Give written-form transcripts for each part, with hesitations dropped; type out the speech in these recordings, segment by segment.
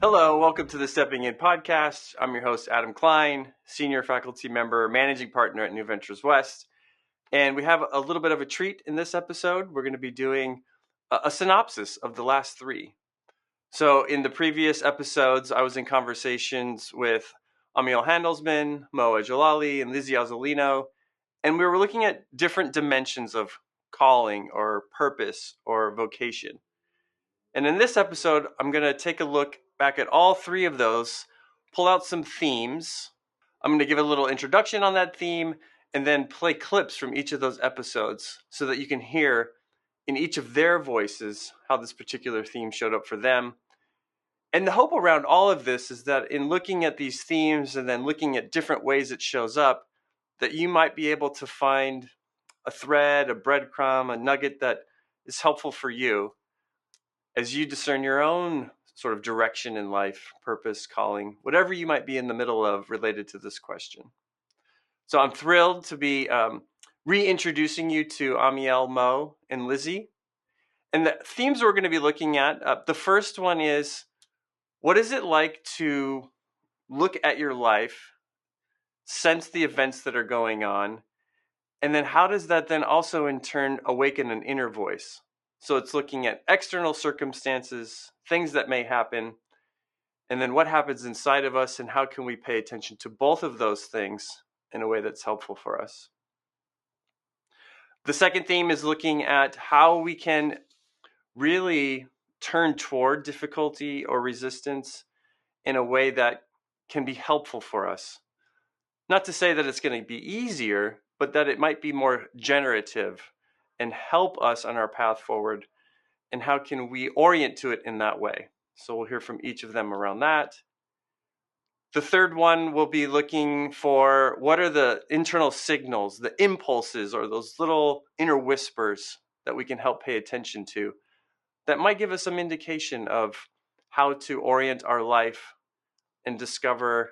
Hello, welcome to the Stepping In podcast. I'm your host, Adam Klein, senior faculty member, managing partner at New Ventures West. And we have a little bit of a treat in this episode. We're going to be doing a synopsis of the last three. So in the previous episodes, I was in conversations with Amiel Handelsman, Edjlali, and Lizzie Azzolino, and we were looking at different dimensions of calling or purpose or vocation. And in this episode, I'm going to take a look back at all three of those, pull out some themes. I'm going to give a little introduction on that theme and then play clips from each of those episodes so that you can hear in each of their voices how this particular theme showed up for them. And the hope around all of this is that in looking at these themes and then looking at different ways it shows up, that you might be able to find a thread, a breadcrumb, a nugget that is helpful for you as you discern your own sort of direction in life, purpose, calling, whatever you might be in the middle of related to this question. So I'm thrilled to be reintroducing you to Amiel, Mo, and Lizzie. And the themes we're going to be looking at, the first one is, what is it like to look at your life, sense the events that are going on, and then how does that then also in turn awaken an inner voice? So it's looking at external circumstances, things that may happen, and then what happens inside of us and how can we pay attention to both of those things in a way that's helpful for us. The second theme is looking at how we can really turn toward difficulty or resistance in a way that can be helpful for us. Not to say that it's going to be easier, but that it might be more generative and help us on our path forward. And how can we orient to it in that way? So we'll hear from each of them around that. The third one will be looking for what are the internal signals, the impulses, or those little inner whispers that we can help pay attention to that might give us some indication of how to orient our life and discover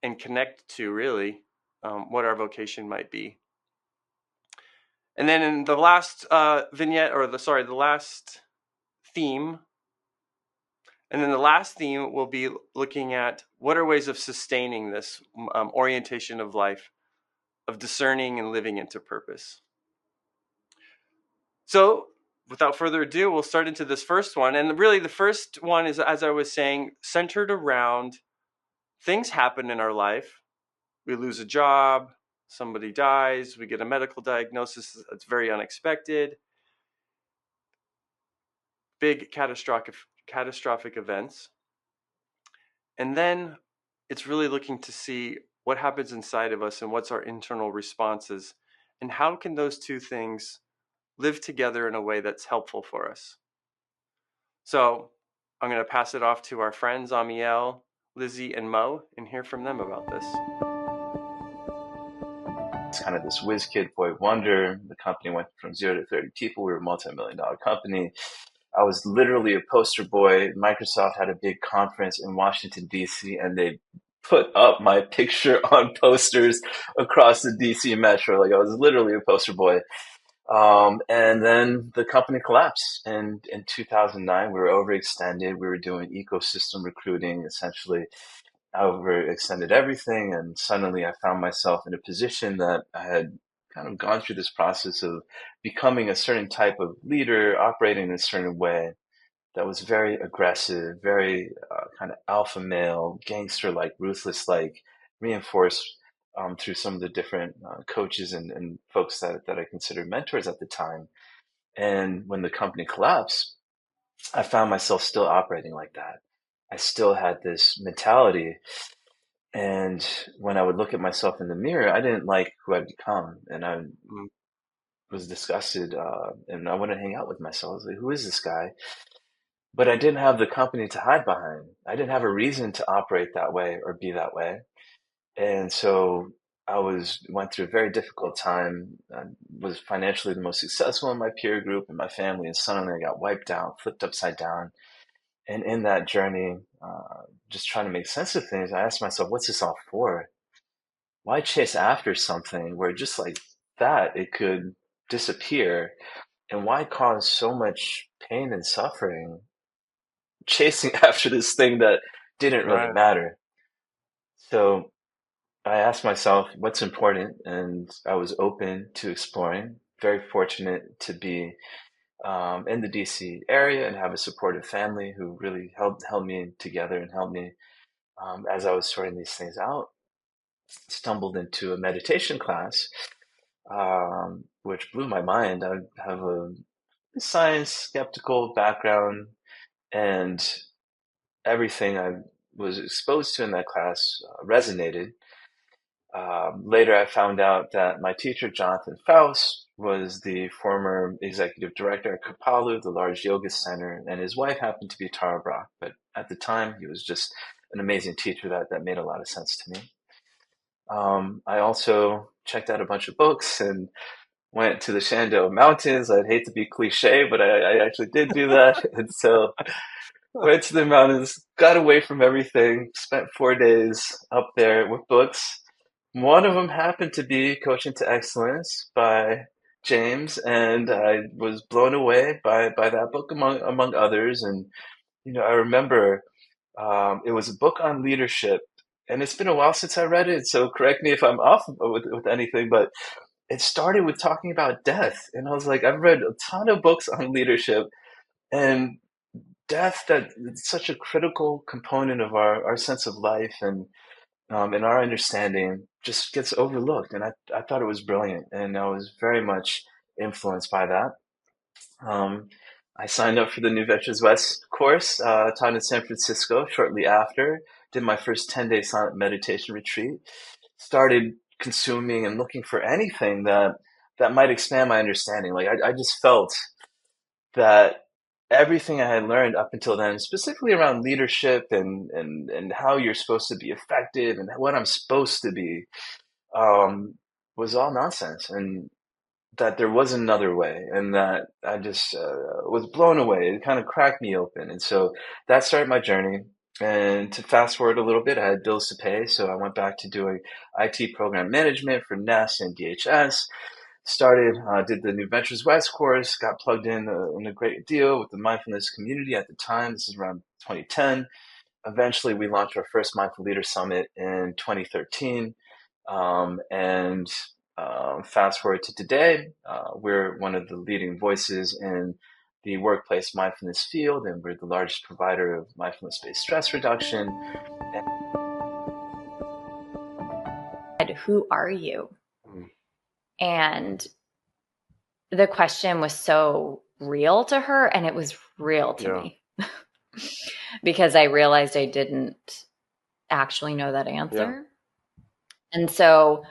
and connect to really what our vocation might be. And then in the last the last theme, and then the last theme will be looking at what are ways of sustaining this orientation of life, of discerning and living into purpose. So without further ado, we'll start into this first one. And really the first one is, as I was saying, centered around things happen in our life. We lose a job, somebody dies, we get a medical diagnosis that's very unexpected, big catastrophic events. And then it's really looking to see what happens inside of us and what's our internal responses, and how can those two things live together in a way that's helpful for us. So I'm going to pass it off to our friends, Amiel, Lizzie, and Mo, and hear from them about this. It's kind of this whiz kid boy wonder. The company went from 0 to 30 people. We were a multi-million-dollar company. I was literally a poster boy. Microsoft had a big conference in Washington, D.C., and they put up my picture on posters across the D.C. metro. Like I was literally a poster boy. And then the company collapsed. And in 2009, we were overextended. We were doing ecosystem recruiting, essentially I overextended everything, and suddenly I found myself in a position that I had kind of gone through this process of becoming a certain type of leader, operating in a certain way that was very aggressive, very kind of alpha male, gangster-like, ruthless-like, reinforced through some of the different coaches and folks that I considered mentors at the time. And when the company collapsed, I found myself still operating like that. I still had this mentality, and when I would look at myself in the mirror, I didn't like who I'd become, and I was disgusted, and I wouldn't hang out with myself. I was like, who is this guy? But I didn't have the company to hide behind. I didn't have a reason to operate that way or be that way. And so went through a very difficult time. I was financially the most successful in my peer group and my family, and suddenly I got wiped out, flipped upside down. And in that journey, just trying to make sense of things, I asked myself, what's this all for? Why chase after something where just like that it could disappear? And why cause so much pain and suffering chasing after this thing that didn't really Right. matter. So I asked myself what's important, and I was open to exploring. Very fortunate to be in the DC area and have a supportive family who really held me together and helped me as I was sorting these things out. Stumbled into a meditation class, which blew my mind. I have a science skeptical background, and everything I was exposed to in that class resonated. Later, I found out that my teacher, Jonathan Faust, was the former executive director at Kapalu, the large yoga center, and his wife happened to be Tara Brach. But at the time, he was just an amazing teacher that made a lot of sense to me. I also checked out a bunch of books and went to the Shenandoah Mountains. I'd hate to be cliche, but I actually did do that. And so went to the mountains, got away from everything, spent 4 days up there with books. One of them happened to be Coaching to Excellence by James, and I was blown away by that book among others. And I remember it was a book on leadership, and it's been a while since I read it, so correct me if I'm off with anything, but it started with talking about death, and I was like, I've read a ton of books on leadership, and death, that it's such a critical component of our sense of life and our understanding, just gets overlooked. And I thought it was brilliant, and I was very much influenced by that. Um, I signed up for the New Ventures West course, taught in San Francisco shortly after, did my first 10-day silent meditation retreat, started consuming and looking for anything that might expand my understanding. Like I just felt that everything I had learned up until then, specifically around leadership and how you're supposed to be effective and what I'm supposed to be, um, was all nonsense, and that there was another way, and that I just was blown away. It kind of cracked me open, and so that started my journey. And to fast forward a little bit, I had bills to pay, so I went back to doing IT program management for Nest and DHS. Started, did the New Ventures West course, got plugged in a great deal with the mindfulness community at the time. This is around 2010. Eventually, we launched our first Mindful Leader Summit in 2013. And fast forward to today, we're one of the leading voices in the workplace mindfulness field, and we're the largest provider of mindfulness-based stress reduction. Who are you? Mm. And the question was so real to her, and it was real to me because I realized I didn't actually know that answer. And so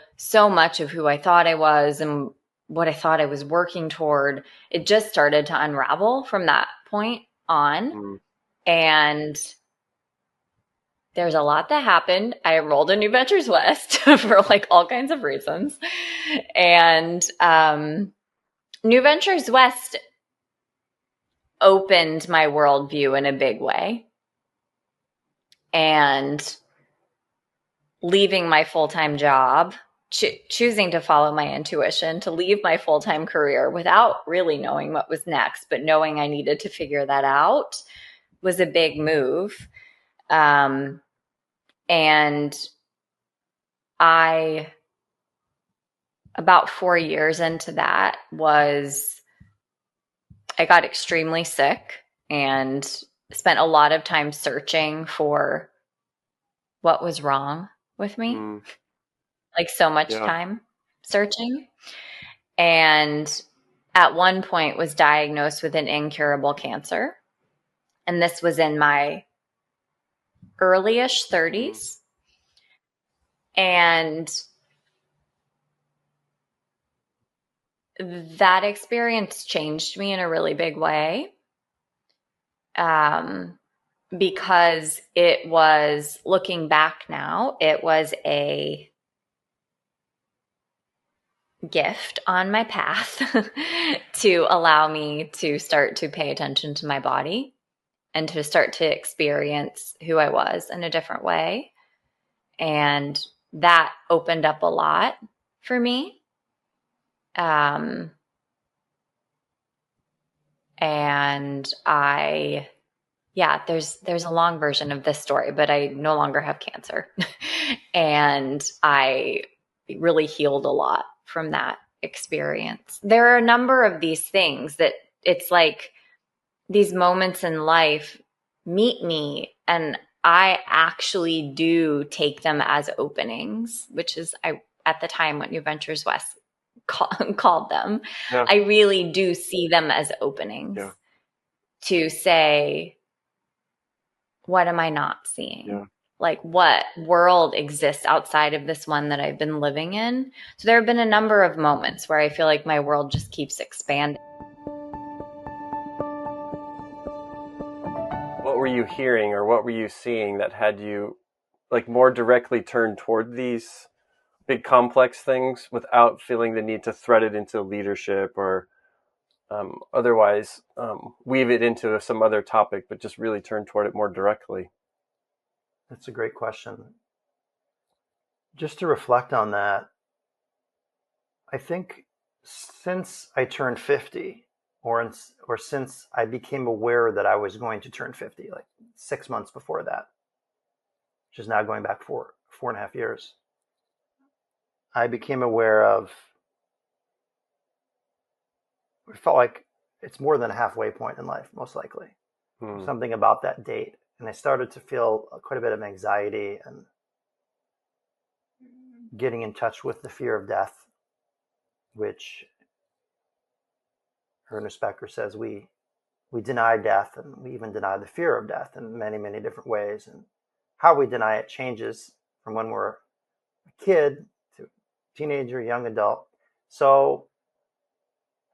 much of who I thought I was and what I thought I was working toward, it just started to unravel from that point on. Mm. And there's a lot that happened. I enrolled in New Ventures West for like all kinds of reasons. And New Ventures West opened my worldview in a big way. And leaving my full-time job, choosing to follow my intuition, to leave my full-time career without really knowing what was next, but knowing I needed to figure that out, was a big move. And I, about 4 years into that, I got extremely sick and spent a lot of time searching for what was wrong with me. Like so much time searching. And at one point was diagnosed with an incurable cancer. And this was in my early-ish 30s. And that experience changed me in a really big way. Because it was, looking back now, it was a gift on my path to allow me to start to pay attention to my body and to start to experience who I was in a different way. And that opened up a lot for me. And I yeah, there's a long version of this story, but I no longer have cancer. And I really healed a lot from that experience. There are a number of these things that it's like these moments in life meet me, and I actually do take them as openings, which is at the time what New Ventures West called them. Yeah. I really do see them as openings to say, what am I not seeing? Yeah. Like, what world exists outside of this one that I've been living in? So there have been a number of moments where I feel like my world just keeps expanding. What were you hearing or what were you seeing that had you like more directly turn toward these big complex things without feeling the need to thread it into leadership or otherwise weave it into some other topic, but just really turn toward it more directly? That's a great question. Just to reflect on that, I think since I turned 50, or since I became aware that I was going to turn 50, like 6 months before that, which is now going back 4.5 years, I became aware of, it felt like it's more than a halfway point in life, most likely. Something about that date. And I started to feel quite a bit of anxiety and getting in touch with the fear of death, which Ernest Becker says we deny death, and we even deny the fear of death in many, many different ways. And how we deny it changes from when we're a kid to teenager, young adult. So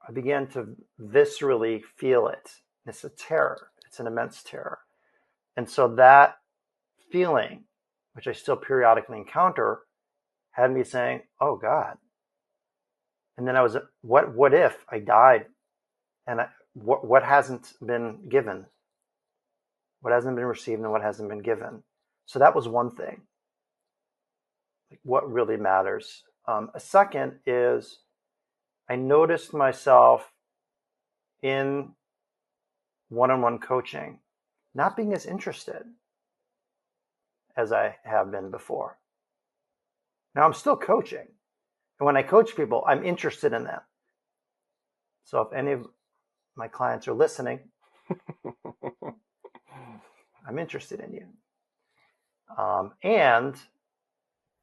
I began to viscerally feel it. It's a terror. It's an immense terror. And so that feeling, which I still periodically encounter, had me saying, oh God. And then I was, what if I died and what hasn't been given? What hasn't been received and what hasn't been given? So that was one thing. Like, what really matters? A second is I noticed myself in one-on-one coaching not being as interested as I have been before. Now I'm still coaching. And when I coach people, I'm interested in them. So if any of my clients are listening, I'm interested in you. And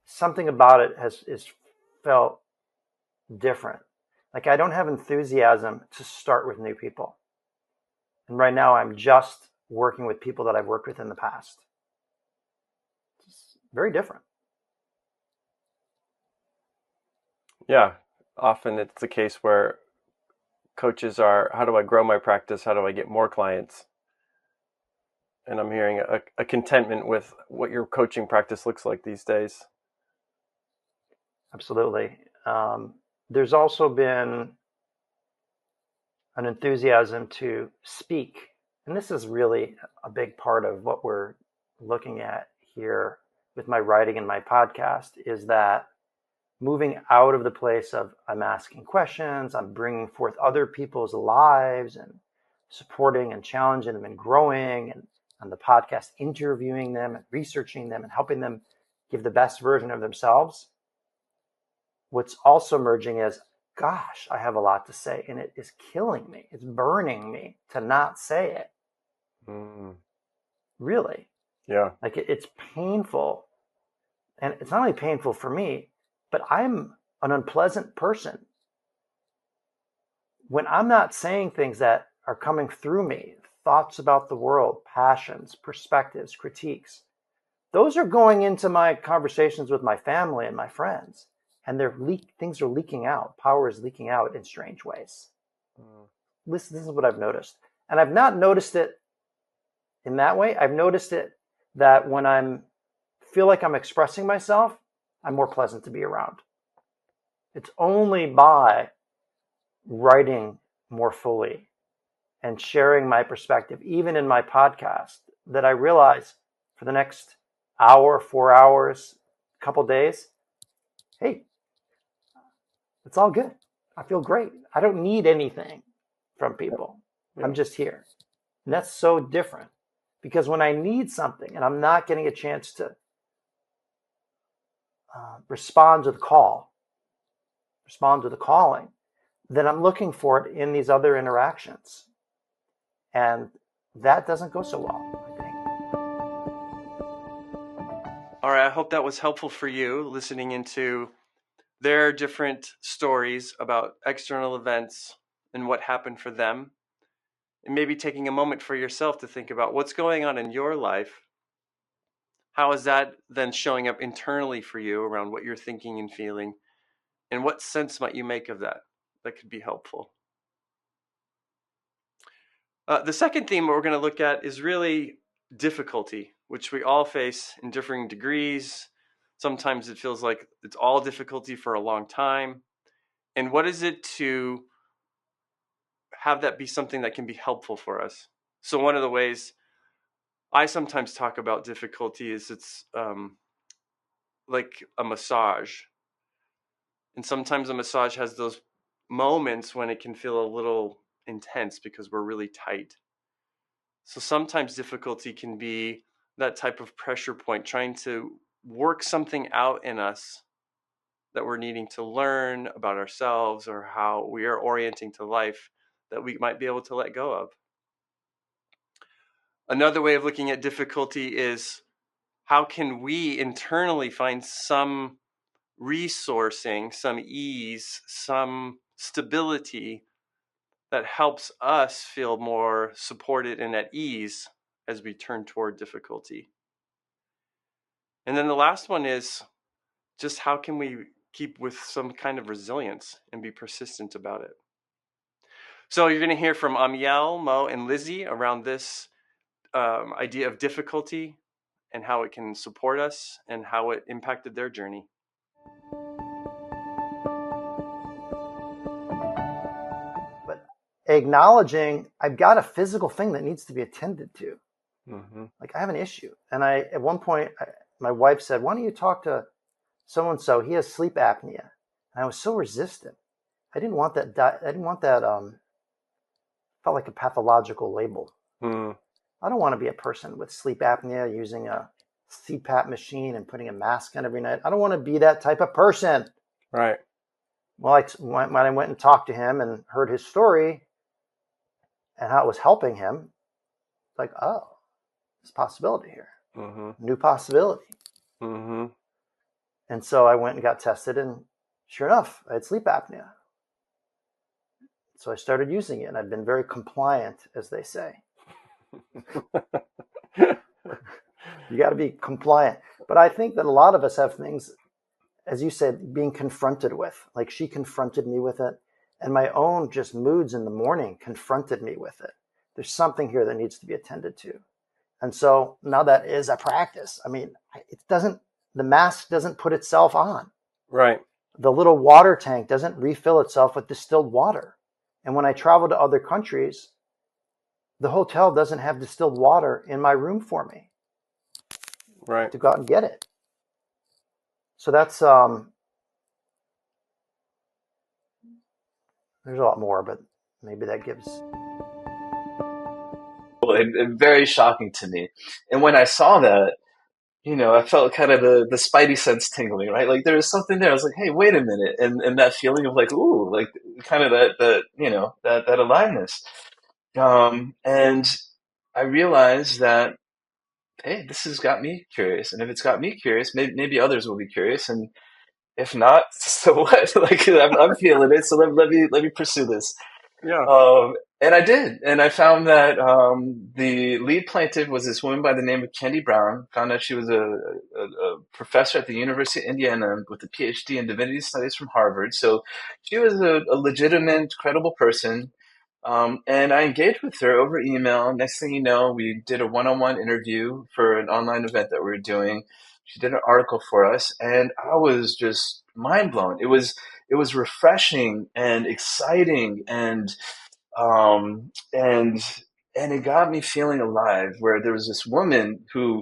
something about it is felt different. Like I don't have enthusiasm to start with new people. And right now I'm just working with people that I've worked with in the past. It's very different. Yeah. Often it's the case where coaches are, how do I grow my practice? How do I get more clients? And I'm hearing a contentment with what your coaching practice looks like these days. Absolutely. There's also been an enthusiasm to speak. And this is really a big part of what we're looking at here with my writing and my podcast, is that moving out of the place of I'm asking questions, I'm bringing forth other people's lives and supporting and challenging them and growing, and on the podcast interviewing them and researching them and helping them give the best version of themselves. What's also emerging is, gosh, I have a lot to say, and it is killing me. It's burning me to not say it. Really. Yeah. Like it's painful. And it's not only painful for me, but I'm an unpleasant person. When I'm not saying things that are coming through me, thoughts about the world, passions, perspectives, critiques, those are going into my conversations with my family and my friends. And things are leaking out. Power is leaking out in strange ways. This is what I've noticed. And I've not noticed it in that way. I've noticed it that when I feel like I'm expressing myself, I'm more pleasant to be around. It's only by writing more fully and sharing my perspective, even in my podcast, that I realize for the next hour, 4 hours, couple days, hey, it's all good. I feel great. I don't need anything from people. Yeah. I'm just here. And that's so different. Because when I need something and I'm not getting a chance to respond to the call, respond to the calling, then I'm looking for it in these other interactions. And that doesn't go so well, I think. All right, I hope that was helpful for you, listening into their different stories about external events and what happened for them. And maybe taking a moment for yourself to think about what's going on in your life. How is that then showing up internally for you around what you're thinking and feeling? And what sense might you make of that? That could be helpful. The second theme we're going to look at is really difficulty, which we all face in differing degrees. Sometimes it feels like it's all difficulty for a long time. And what is it to have that be something that can be helpful for us? So one of the ways I sometimes talk about difficulty is it's like a massage. And sometimes a massage has those moments when it can feel a little intense because we're really tight. So sometimes difficulty can be that type of pressure point, trying to work something out in us that we're needing to learn about ourselves or how we are orienting to life that we might be able to let go of. Another way of looking at difficulty is how can we internally find some resourcing, some ease, some stability that helps us feel more supported and at ease as we turn toward difficulty. And then the last one is just how can we keep with some kind of resilience and be persistent about it. So you're going to hear from Amiel, Mo, and Lizzie around this idea of difficulty and how it can support us and how it impacted their journey. But acknowledging I've got a physical thing that needs to be attended to. Mm-hmm. Like I have an issue. And at one point, my wife said, why don't you talk to so-and-so? He has sleep apnea. And I was so resistant. I didn't want that. Felt like a pathological label. Mm. I don't want to be a person with sleep apnea using a CPAP machine and putting a mask on every night. I don't want to be that type of person. Right. Well, when I went and talked to him and heard his story and how it was helping him, like, oh, there's a possibility here. Mm-hmm. New possibility. Mm-hmm. And so I went and got tested, and sure enough, I had sleep apnea. So I started using it, and I've been very compliant, as they say. You got to be compliant. But I think that a lot of us have things, as you said, being confronted with. Like she confronted me with it, and my own just moods in the morning confronted me with it. There's something here that needs to be attended to. And so now that is a practice. I mean, the mask doesn't put itself on. Right. The little water tank doesn't refill itself with distilled water. And when I travel to other countries, the hotel doesn't have distilled water in my room for me. Right. To go out and get it. So that's, there's a lot more, but maybe that gives. And very shocking to me. And when I saw that, I felt kind of the spidey sense tingling, right? Like there was something there. I was like, hey, wait a minute. And that feeling of like, ooh, like kind of that aliveness. And I realized that, hey, this has got me curious. And if it's got me curious, maybe others will be curious. And if not, so what? Like I'm feeling it. So let me pursue this. Yeah. And I did. And I found that the lead plaintiff was this woman by the name of Candy Brown. Found out she was a professor at the University of Indiana with a PhD in divinity studies from Harvard. So she was a legitimate, credible person. And I engaged with her over email. Next thing you know, we did a one-on-one interview for an online event that we were doing. She did an article for us, and I was just mind blown. It was refreshing and exciting, and it got me feeling alive. Where there was this woman who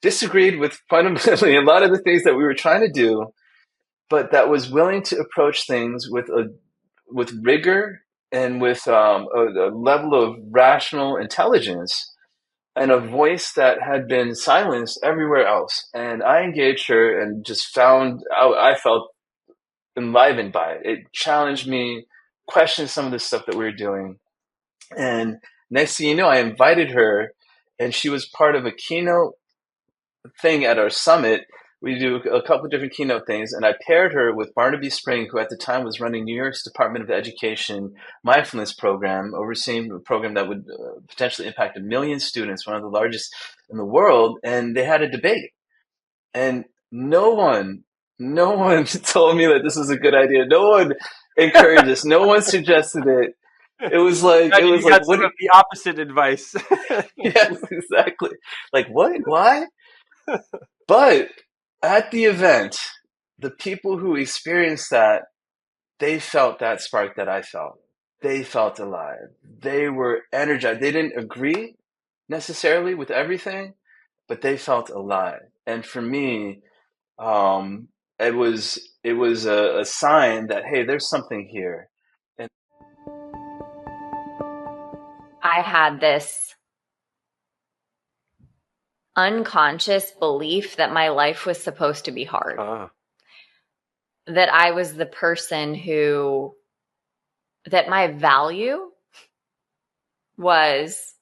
disagreed with fundamentally a lot of the things that we were trying to do, but that was willing to approach things with rigor and with a level of rational intelligence and a voice that had been silenced everywhere else. And I engaged her and just found out, I felt enlivened by it. It challenged me, questioned some of the stuff that we were doing. And next thing you know, I invited her, and she was part of a keynote thing at our summit. We do a couple of different keynote things, and I paired her with Barnaby Spring, who at the time was running New York's Department of Education mindfulness program, overseeing a program that would potentially impact 1 million students, one of the largest in the world. And they had a debate, and no one told me that this was a good idea. No one encouraged us. No one suggested it. It was like, what of the opposite advice? Yes, exactly. Like, what? Why? But at the event, the people who experienced that, they felt that spark that I felt. They felt alive. They were energized. They didn't agree necessarily with everything, but they felt alive. And for me, it was a sign that, hey, there's something here. And I had this unconscious belief that my life was supposed to be hard. That I was the person that my value was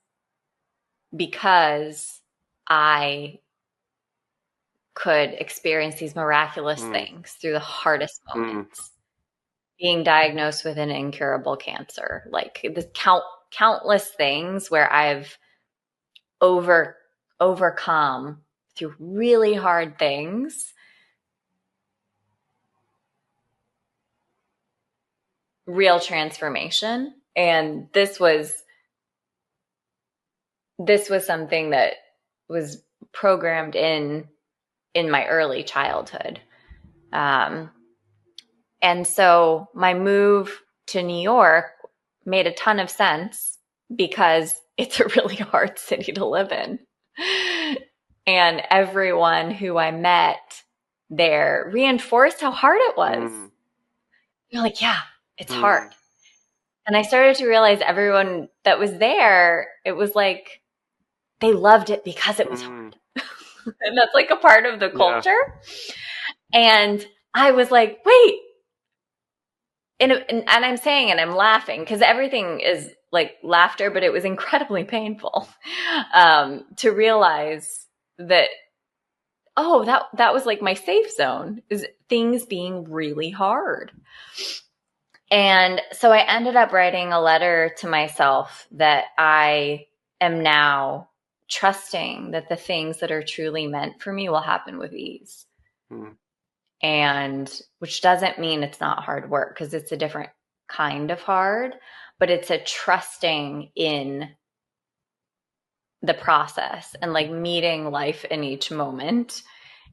because I could experience these miraculous things through the hardest moments. Being diagnosed with an incurable cancer, like the countless things where I've overcome through really hard things, real transformation. And this was something that was programmed in my early childhood. And so my move to New York made a ton of sense because it's a really hard city to live in. And everyone who I met there reinforced how hard it was. You're like, yeah, it's hard. And I started to realize everyone that was there, it was like they loved it because it was hard. And that's like a part of the culture. Yeah. And I was like, wait. And I'm saying, and I'm laughing because everything is like laughter, but it was incredibly painful to realize that, oh, that was like my safe zone, is things being really hard. And so I ended up writing a letter to myself that I am now trusting that the things that are truly meant for me will happen with ease. And which doesn't mean it's not hard work, because it's a different kind of hard, but it's a trusting in the process and like meeting life in each moment,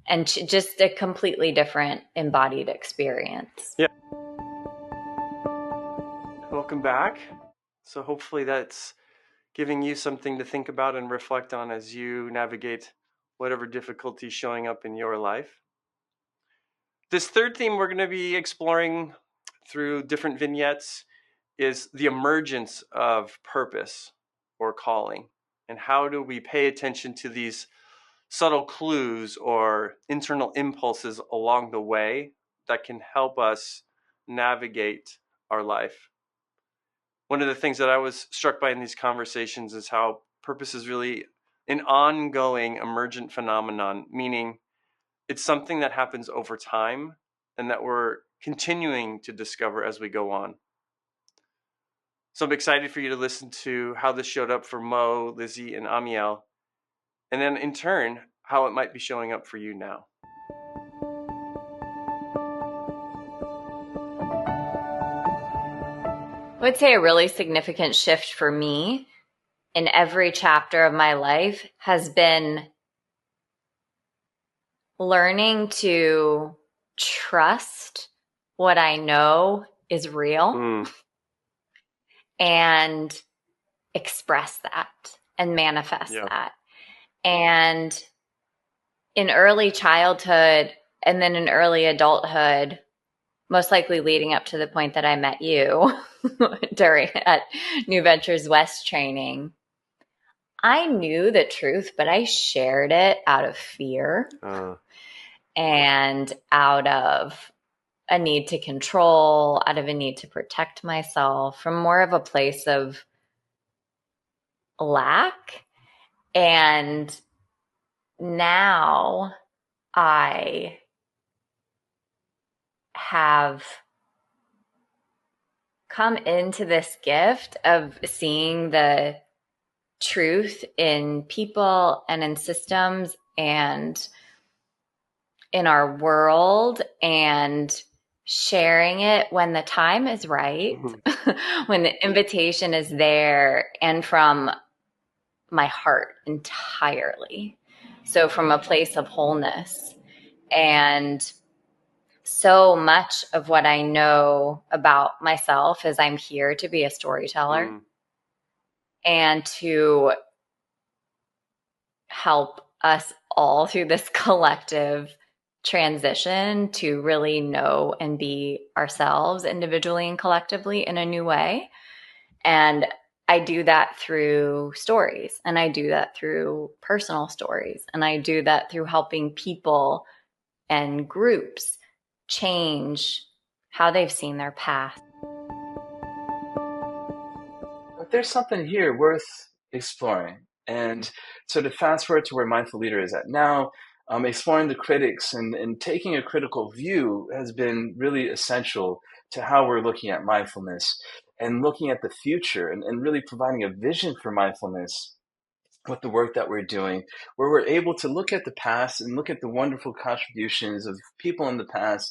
and just a completely different embodied experience. Yeah. Welcome back. So hopefully that's giving you something to think about and reflect on as you navigate whatever difficulty is showing up in your life. This third theme we're going to be exploring through different vignettes is the emergence of purpose or calling. And how do we pay attention to these subtle clues or internal impulses along the way that can help us navigate our life? One of the things that I was struck by in these conversations is how purpose is really an ongoing emergent phenomenon, meaning it's something that happens over time and that we're continuing to discover as we go on. So I'm excited for you to listen to how this showed up for Mo, Lizzie, and Amiel, and then in turn, how it might be showing up for you now. I would say a really significant shift for me in every chapter of my life has been learning to trust what I know is real and express that and manifest that. And in early childhood and then in early adulthood, most likely leading up to the point that I met you at New Ventures West training, I knew the truth, but I shared it out of fear and out of a need to control, out of a need to protect myself, from more of a place of lack. And now I have come into this gift of seeing the truth in people and in systems and in our world, and sharing it when the time is right, when the invitation is there, and from my heart entirely. So from a place of wholeness. And so much of what I know about myself is I'm here to be a storyteller and to help us all through this collective transition to really know and be ourselves individually and collectively in a new way. And I do that through stories, and I do that through personal stories, and I do that through helping people and groups change how they've seen their path. But there's something here worth exploring. And so to fast forward to where Mindful Leader is at now, exploring the critics and taking a critical view has been really essential to how we're looking at mindfulness and looking at the future and really providing a vision for mindfulness with the work that we're doing, where we're able to look at the past and look at the wonderful contributions of people in the past,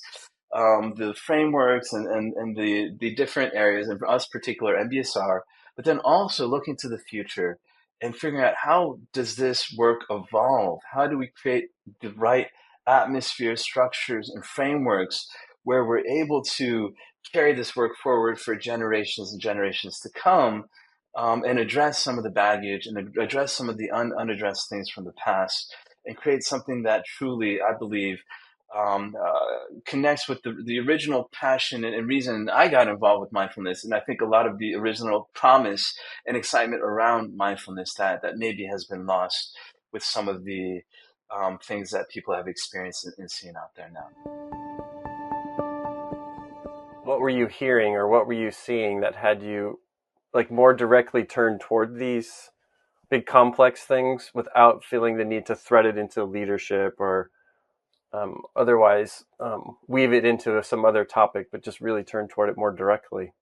the frameworks and the different areas, and for us particular MBSR, but then also looking to the future and figuring out how does this work evolve? How do we create the right atmosphere, structures, and frameworks where we're able to carry this work forward for generations and generations to come, and address some of the baggage and address some of the unaddressed things from the past and create something that truly, I believe, connects with the original passion and reason I got involved with mindfulness. And I think a lot of the original promise and excitement around mindfulness that maybe has been lost with some of the things that people have experienced and seen out there now. What were you hearing or what were you seeing that had you like more directly turned toward these big complex things without feeling the need to thread it into leadership or otherwise weave it into some other topic, but just really turn toward it more directly?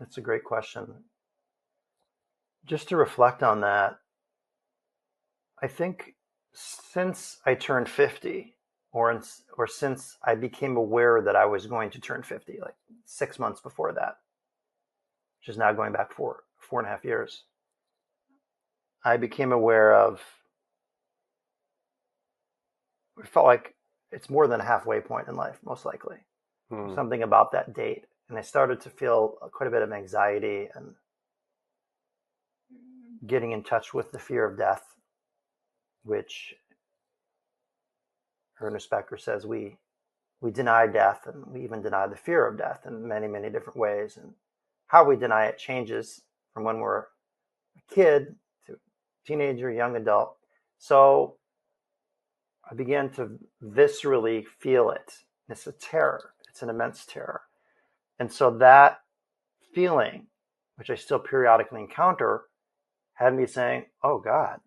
That's a great question. Just to reflect on that, I think since I turned 50, or since I became aware that I was going to turn 50, like 6 months before that, which is now going back 4.5 years, I became aware of, it felt like it's more than a halfway point in life, most likely. Something about that date. And I started to feel quite a bit of anxiety and getting in touch with the fear of death, which Ernest Becker says we deny death, and we even deny the fear of death in many, many different ways. And how we deny it changes from when we're a kid to teenager, young adult. So I began to viscerally feel it. It's a terror. It's an immense terror. And so that feeling, which I still periodically encounter, had me saying, oh God.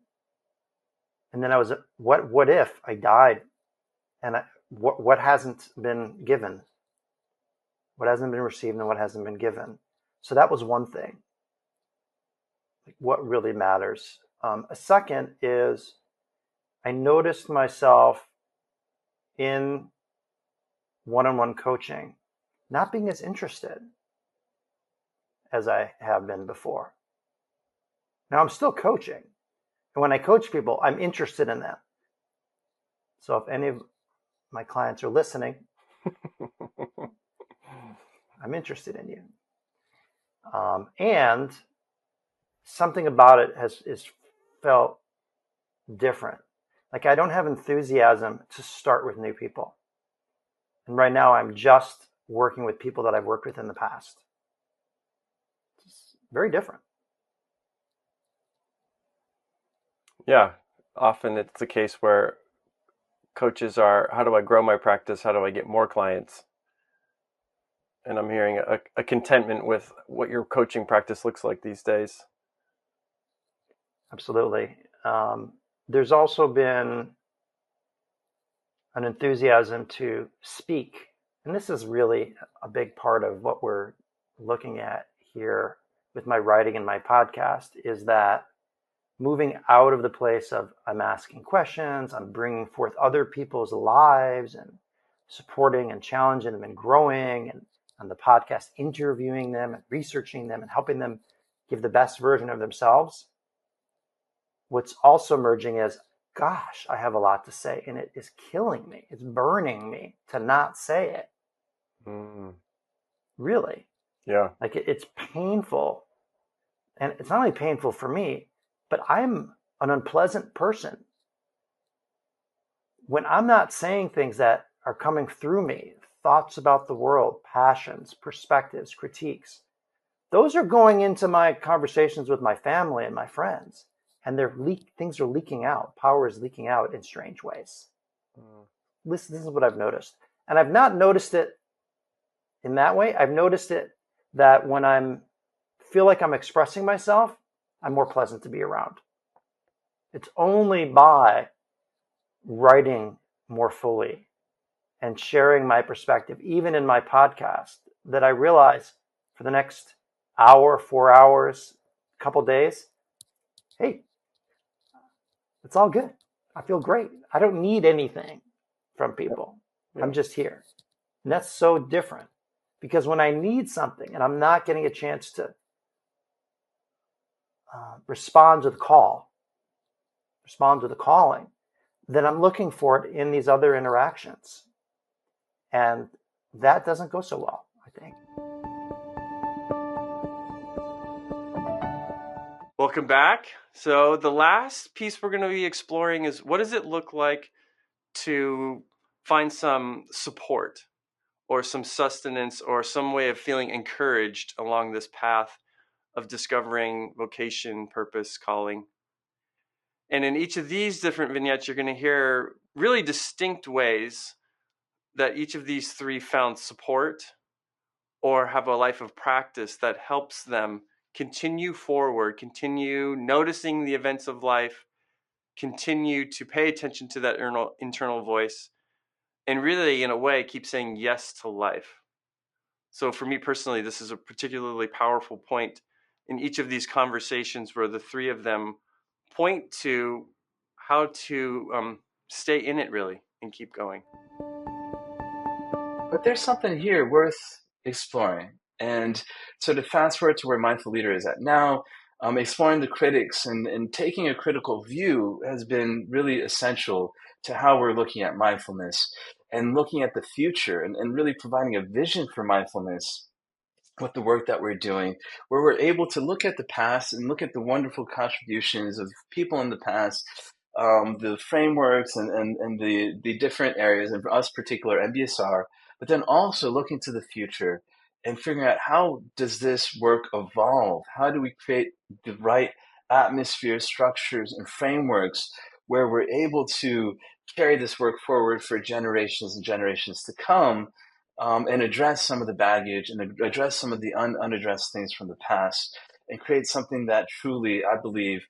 And then I was, what if I died? And what hasn't been given? What hasn't been received and what hasn't been given? So that was one thing. Like, what really matters? A second is I noticed myself in one-on-one coaching not being as interested as I have been before. Now I'm still coaching. And when I coach people, I'm interested in them. So if any of my clients are listening, I'm interested in you. And something about it is felt different. Like I don't have enthusiasm to start with new people. And right now I'm just working with people that I've worked with in the past. It's very different. Yeah. Often it's the case where coaches are, how do I grow my practice? How do I get more clients? And I'm hearing a contentment with what your coaching practice looks like these days. Absolutely. There's also been an enthusiasm to speak. And this is really a big part of what we're looking at here with my writing and my podcast, is that moving out of the place of I'm asking questions, I'm bringing forth other people's lives and supporting and challenging them and growing, and on the podcast interviewing them and researching them and helping them give the best version of themselves. What's also emerging is, gosh, I have a lot to say, and it is killing me. It's burning me to not say it. Really. Yeah. Like it's painful. And it's not only painful for me, but I'm an unpleasant person. When I'm not saying things that are coming through me, thoughts about the world, passions, perspectives, critiques, those are going into my conversations with my family and my friends. And things are leaking out. Power is leaking out in strange ways. This is what I've noticed. And I've not noticed it in that way. I've noticed it that when I feel like I'm expressing myself, I'm more pleasant to be around. It's only by writing more fully and sharing my perspective, even in my podcast, that I realize for the next hour, 4 hours, couple days, hey, it's all good. I feel great. I don't need anything from people. Yeah. I'm just here. And that's so different, because when I need something and I'm not getting a chance to respond to the calling, then I'm looking for it in these other interactions. And that doesn't go so well, I think. Welcome back. So the last piece we're going to be exploring is, what does it look like to find some support or some sustenance or some way of feeling encouraged along this path of discovering vocation, purpose, calling. And in each of these different vignettes, you're going to hear really distinct ways that each of these three found support or have a life of practice that helps them continue forward, continue noticing the events of life, continue to pay attention to that internal voice, and really, in a way, keep saying yes to life. So for me personally, this is a particularly powerful point in each of these conversations where the three of them point to how to stay in it, really, and keep going. But there's something here worth exploring. And so to fast forward to where Mindful Leader is at now, exploring the critics and taking a critical view has been really essential to how we're looking at mindfulness and looking at the future and really providing a vision for mindfulness with the work that we're doing, where we're able to look at the past and look at the wonderful contributions of people in the past, the frameworks and the different areas, and for us particular MBSR, but then also looking to the future and figuring out, how does this work evolve? How do we create the right atmosphere, structures, and frameworks where we're able to carry this work forward for generations and generations to come, and address some of the baggage and address some of the unaddressed things from the past, and create something that truly, I believe,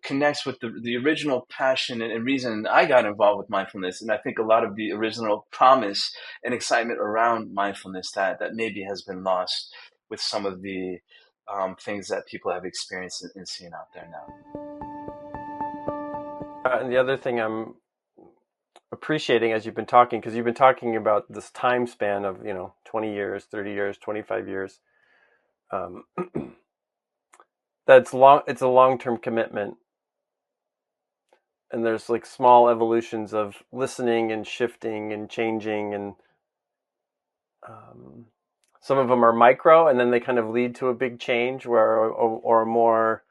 connects with the original passion and reason I got involved with mindfulness. And I think a lot of the original promise and excitement around mindfulness that maybe has been lost with some of the things that people have experienced and seen out there now. And the other thing I'm appreciating as you've been talking, because you've been talking about this time span of 20 years, 30 years, 25 years, that's long. It's a long-term commitment, and there's like small evolutions of listening and shifting and changing, and some of them are micro, and then they kind of lead to a big change or a more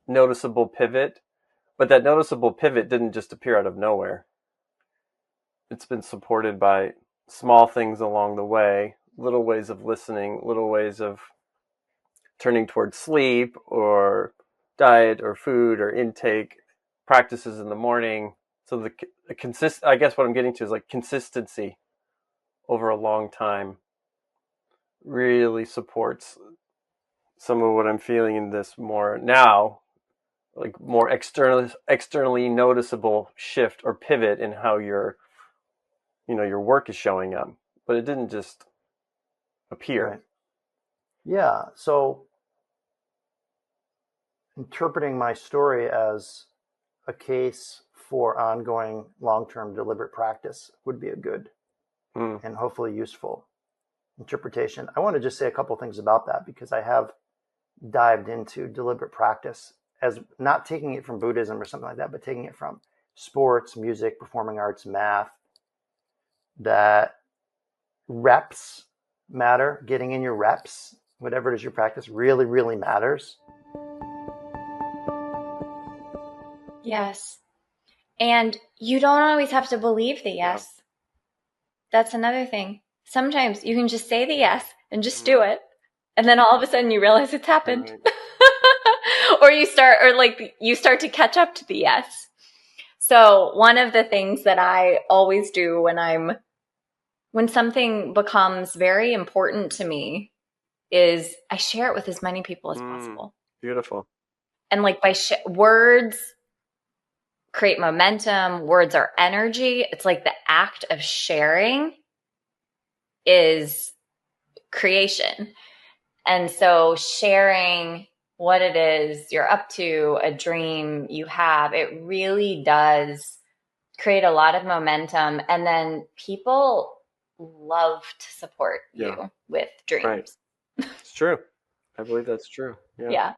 noticeable pivot. But that noticeable pivot didn't just appear out of nowhere. It's been supported by small things along the way, little ways of listening, little ways of turning towards sleep or diet or food or intake practices in the morning. So the I guess what I'm getting to is like consistency over a long time really supports some of what I'm feeling in this more now, like more externally noticeable shift or pivot in how your work is showing up. But it didn't just appear. Right. Yeah. So interpreting my story as a case for ongoing long-term deliberate practice would be a good and hopefully useful interpretation. I want to just say a couple things about that, because I have dived into deliberate practice as not taking it from Buddhism or something like that, but taking it from sports, music, performing arts, math, that reps matter. Getting in your reps, whatever it is your practice, really, really matters. Yes. And you don't always have to believe the yes. Yeah. That's another thing. Sometimes you can just say the yes and just do it. And then all of a sudden you realize it's happened. Right. or you start to catch up to the yes. So one of the things that I always do when something becomes very important to me is I share it with as many people as possible. Beautiful. And like words create momentum. Words are energy. It's like the act of sharing is creation. And so sharing what it is you're up to, a dream you have, it really does create a lot of momentum. And then people love to support you with dreams. Right. It's true. I believe that's true. Yeah.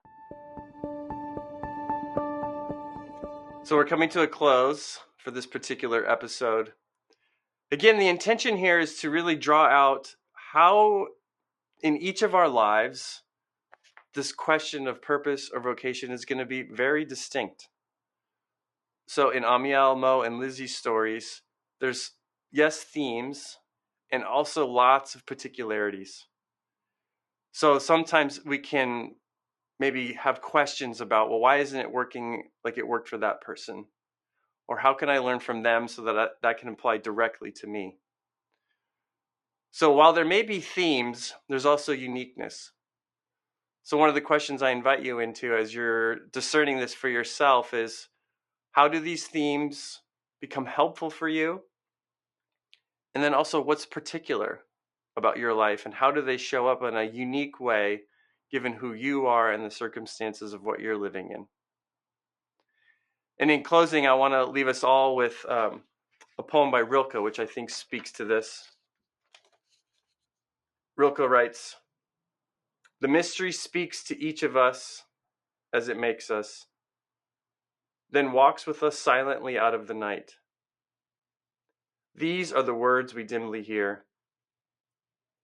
So we're coming to a close for this particular episode. Again, the intention here is to really draw out how in each of our lives this question of purpose or vocation is going to be very distinct. So in Amiel, Mo, and Lizzie's stories, there's, themes and also lots of particularities. So sometimes we can maybe have questions about, well, why isn't it working like it worked for that person? Or how can I learn from them so that can apply directly to me? So while there may be themes, there's also uniqueness. So one of the questions I invite you into as you're discerning this for yourself is, how do these themes become helpful for you? And then also, what's particular about your life and how do they show up in a unique way given who you are and the circumstances of what you're living in? And in closing, I want to leave us all with a poem by Rilke, which I think speaks to this. Rilke writes, "The mystery speaks to each of us as it makes us, then walks with us silently out of the night. These are the words we dimly hear.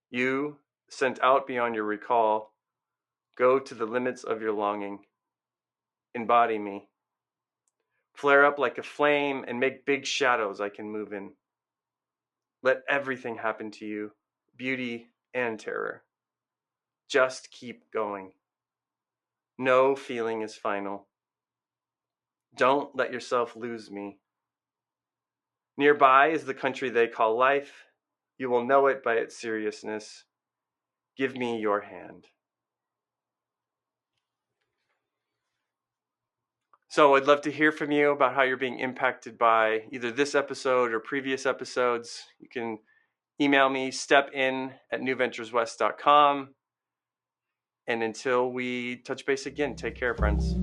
You, sent out beyond your recall, go to the limits of your longing. Embody me. Flare up like a flame and make big shadows I can move in. Let everything happen to you, beauty and terror. Just keep going. No feeling is final. Don't let yourself lose me. Nearby is the country they call life. You will know it by its seriousness. Give me your hand." So I'd love to hear from you about how you're being impacted by either this episode or previous episodes. You can email me, stepin@newventureswest.com. And until we touch base again, take care, friends.